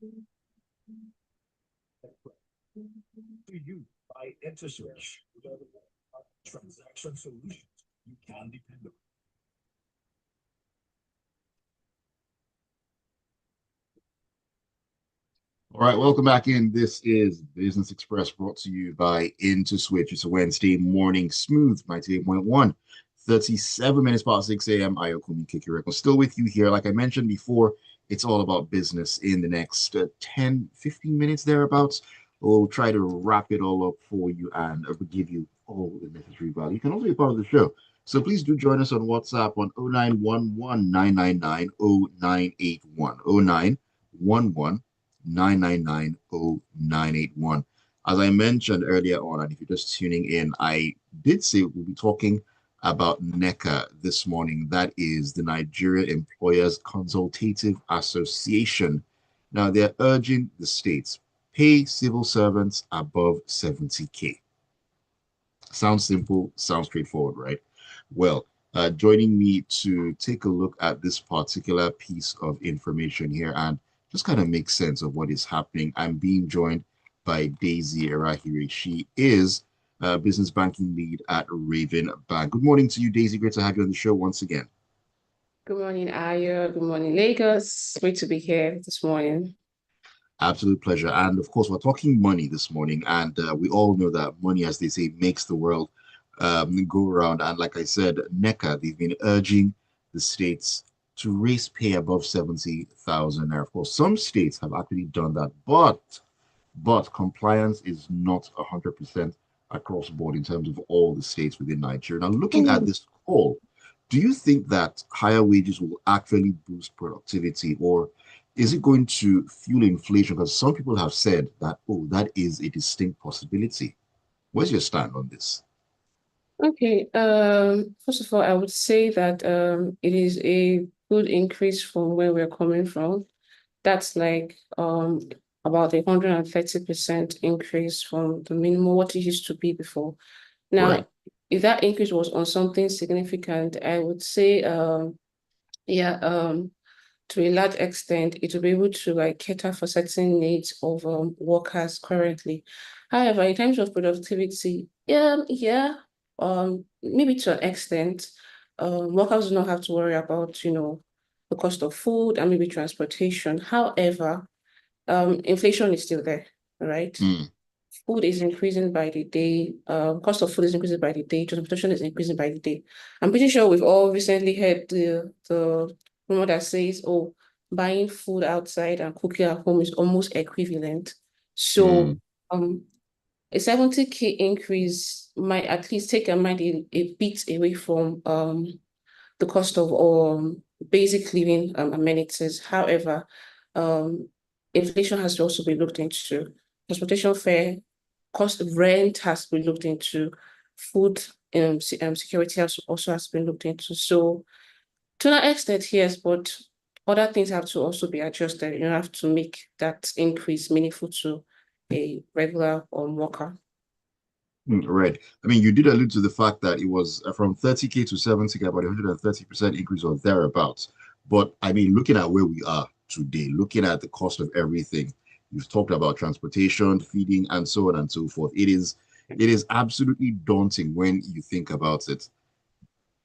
To you by InterSwitch. Transaction solutions you can depend on. All right, welcome back in. This is Business Express brought to you by InterSwitch. It's a Wednesday morning, smooth 98.1, 37 minutes past 6 a.m. Ayokunmi Kikireko. Still with you here. Like I mentioned before, it's all about business in the next 10, 15 minutes thereabouts. We'll try to wrap it all up for you and give you all the necessary value. You can also be part of the show. So please do join us on WhatsApp on 0911 999 0981 0911 9990981. As I mentioned earlier on, and if you're just tuning in, I did say we'll be talking about NECA this morning. That is the Nigeria Employers Consultative Association. Now, they're urging the states pay civil servants above 70K. Sounds simple, sounds straightforward, right? Well, joining me to take a look at this particular piece of information here and just kind of make sense of what is happening, I'm being joined by Daisy Erharhire. She is business banking lead at Raven Bank. Good morning to you, Daisy. Great to have you on the show once again. Good morning, Ayo. Good morning, Lagos. Great to be here this morning. Absolute pleasure. And of course, we're talking money this morning. And we all know that money, as they say, makes the world go around. And like I said, NECA, they've been urging the states to raise pay above 70,000. Now, of course, some states have actually done that, but compliance is not 100% across board in terms of all the states within Nigeria. Now, looking at this call, do you think that higher wages will actually boost productivity, or is it going to fuel inflation? Because some people have said that, oh, that is a distinct possibility. Where's your stand on this? Okay. First of all, I would say that it is a good increase from where we're coming from. That's like about 130% increase from the minimum what it used to be before. Now, Right. if that increase was on something significant, I would say yeah, to a large extent, it will be able to like cater for certain needs of workers currently. However, in terms of productivity, maybe to an extent, workers do not have to worry about, the cost of food and maybe transportation. However, inflation is still there, right? Mm, Food is increasing by the day. Cost of food is increasing by the day. Transportation is increasing by the day. I'm pretty sure we've all recently heard the rumor that says, "Oh, buying food outside and cooking at home is almost equivalent." So, mm, um, a 70K increase might at least take a mind a bit away from the cost of basic living amenities. However, um, inflation has to also be looked into. Transportation fare, cost of rent has been looked into. Food security also has been looked into. So to an extent, yes, but other things have to also be adjusted. You have to make that increase meaningful to a regular worker. right. I mean, you did allude to the fact that it was from 30K to 70K, about 130% increase or thereabouts. But I mean, looking at where we are today, looking at the cost of everything, you've talked about transportation, feeding, and so on and so forth. It is absolutely daunting when you think about it.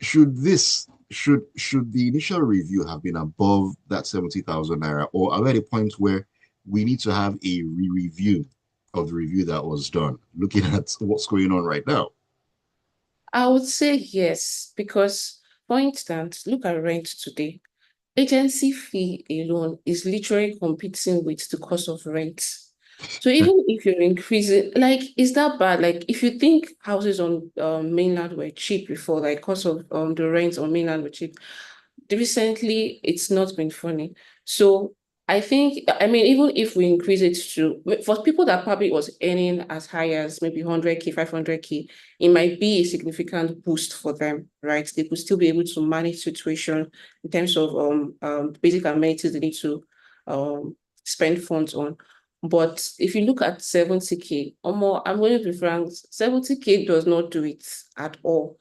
Should the initial review have been above that 70,000 naira, or are we at a point where we need to have a re-review of the review that was done, looking at what's going on right now? I would say yes, because for instance, look at rent today. Agency fee alone is literally competing with the cost of rent. So even if you're increasing, like, is that bad? Like, if you think houses on mainland were cheap before, like, cost of the rent on mainland were cheap, recently it's not been funny. So I think, I mean, even if we increase it to, for people that probably was earning as high as maybe 100K, 500K, it might be a significant boost for them, right? They could still be able to manage situation in terms of basic amenities they need to spend funds on. But if you look at 70K or more, I'm going to be frank, 70K does not do it at all.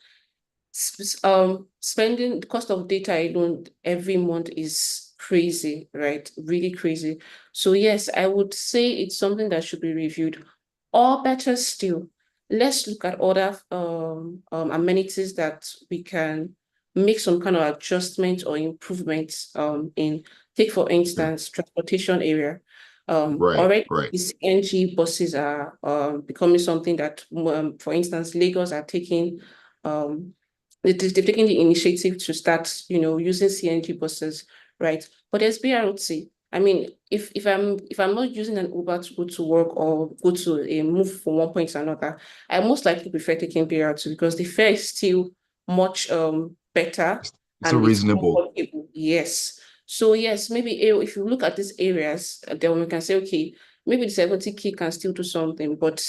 Spending the cost of data alone every month is crazy, right? Really crazy. So yes, I would say it's something that should be reviewed. Or better still, let's look at other amenities that we can make some kind of adjustment or improvements in. Take for Okay. instance, transportation area. Right, Already right. these NG buses are becoming something that, for instance, Lagos are taking they've taken the initiative to start, using CNG buses, right? But there's BRT. I mean, if I'm not using an Uber to go to work or go to a move from one point to another, I most likely prefer taking BRT because the fare is still much better It's so and it's reasonable. comfortable. Yes. So yes, maybe if you look at these areas, then we can say, okay, maybe the 70K can still do something, but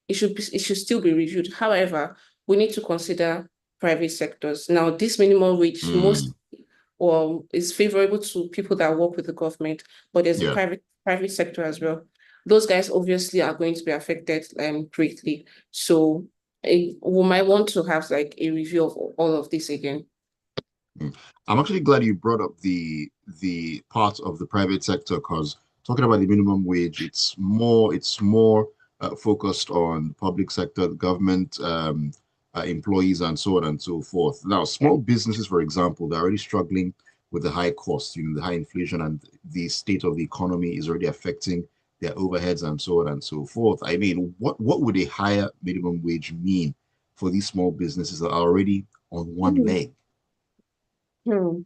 it should still be reviewed. However, we need to consider private sectors. Now, this minimum wage Mm, is favorable to people that work with the government, but there's a yeah. private sector as well. Those guys obviously are going to be affected greatly. So we might want to have like a review of all of this again. Mm. I'm actually glad you brought up the part of the private sector because talking about the minimum wage, it's more focused on public sector, the government employees, and so on and so forth. Now, Yeah. small businesses, for example, they're already struggling with the high costs, the high inflation, and the state of the economy is already affecting their overheads and so on and so forth. I mean, what would a higher minimum wage mean for these small businesses that are already on one Mhm. leg? Hmm.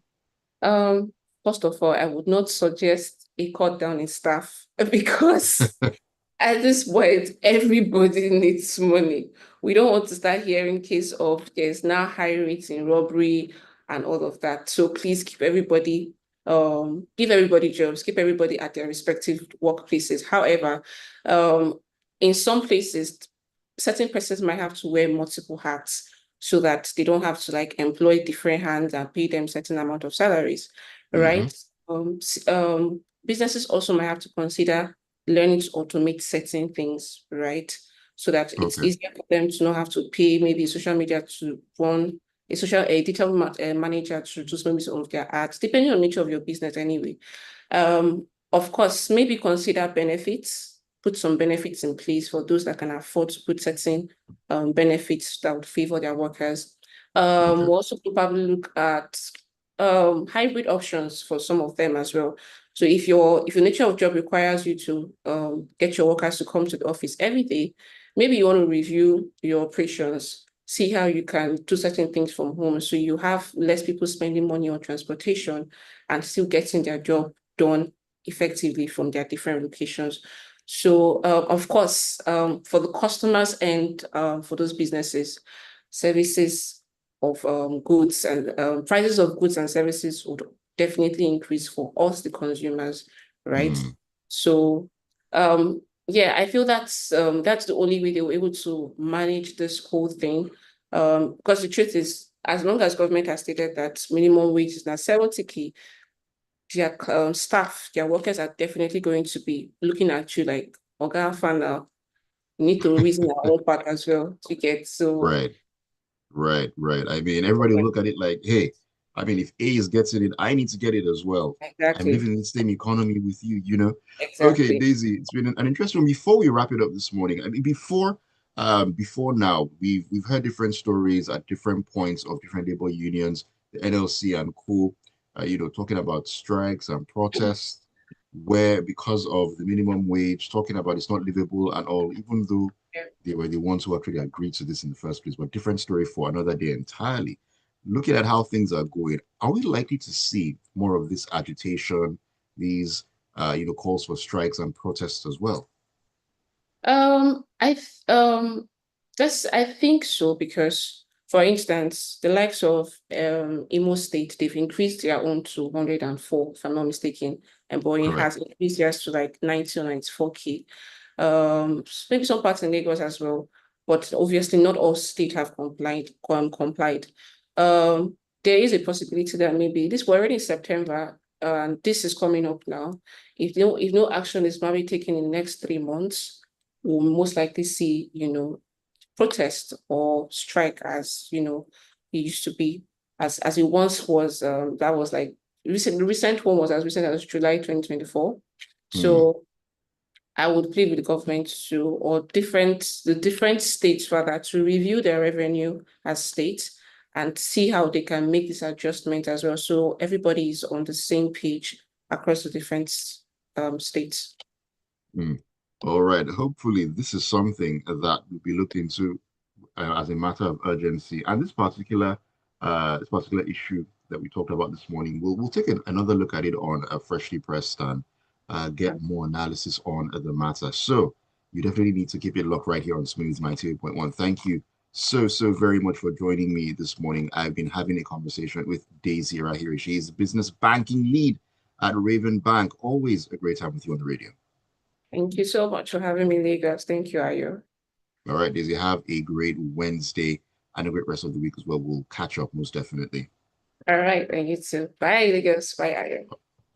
Um, First of all, I would not suggest a cut down in staff because at this point, everybody needs money. We don't want to start hearing case of there's now high rates in robbery and all of that. So please give everybody jobs, keep everybody at their respective workplaces. However, um, in some places, certain persons might have to wear multiple hats so that they don't have to like employ different hands and pay them certain amount of salaries, Hmm. right? Businesses also might have to consider learning to automate certain things, right? So that it's Okay. easier for them to not have to pay maybe social media to run a digital manager to do maybe some of their ads, depending on the nature of your business anyway. Of course, maybe consider benefits, put some benefits in place for those that can afford to put certain benefits that would favor their workers. Okay. We'll also probably look at hybrid options for some of them as well. So if your nature of job requires you to get your workers to come to the office every day, maybe you want to review your operations, see how you can do certain things from home so you have less people spending money on transportation and still getting their job done effectively from their different locations. So of course, for the customers and for those businesses, services of goods and prices of goods and services would definitely increase for us, the consumers, right? Mm, So, yeah, I feel that's the only way they were able to manage this whole thing. Because the truth is, as long as government has stated that minimum wage is now 70K, their staff, their workers are definitely going to be looking at you like, Oga Fana, you need to reason our own part as well to get so. right. Right, right. I mean, everybody look at it like, hey, I mean, if A is getting it, I need to get it as well. I'm Exactly, living in the same economy with you. Okay, exactly. Daisy, it's been an interesting one. Before we wrap it up this morning, I mean, before now, we've heard different stories at different points of different labor unions, the NLC and co, talking about strikes and protests, where because of the minimum wage, talking about it's not livable and all, even though they were the ones who actually agreed to this in the first place, but different story for another day entirely. Looking at how things are going, are we likely to see more of this agitation, these calls for strikes and protests as well? I th- that's I think so because, for instance, the likes of Imo State, they've increased their own to 104, if I'm not mistaken, and Boeing has Correct. increased theirs to like 90 or 94K. Maybe some parts in Lagos as well, but obviously not all states have complied. There is a possibility that maybe this we're already in September, and this is coming up now. If no action is maybe taken in the next 3 months, we'll most likely see, protest or strike as, it used to be, as it once was, that was like The recent one was as recent as July 2024. Hmm. So I would plead with the government to, or the different states rather, to review their revenue as states and see how they can make this adjustment as well. So everybody is on the same page across the different states. Hmm. All right. Hopefully, this is something that will be looked into as a matter of urgency. And this particular issue that we talked about this morning, we'll take another look at it on a freshly pressed and get more analysis on the matter. So you definitely need to keep it locked right here on Smooth 98.1. Thank you so very much for joining me this morning. I've been having a conversation with Daisy Erharhire. She is the business banking lead at Raven Bank. Always a great time with you on the radio. Thank you so much for having me, Lagos. Thank you, Ayo. All right, Daisy, have a great Wednesday and a great rest of the week as well. We'll catch up most definitely. All right, and you too. Bye, Lagos. Bye, Ayo.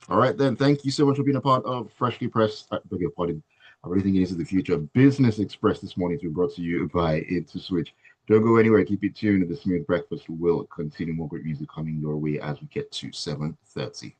All right, then. Thank you so much for being a part of Freshly Pressed. I beg your pardon. I'm really thinking into the future. Business Express this morning to be brought to you by Into Switch. Don't go anywhere. Keep it tuned. The Smooth Breakfast will continue. More great music coming your way as we get to 7:30.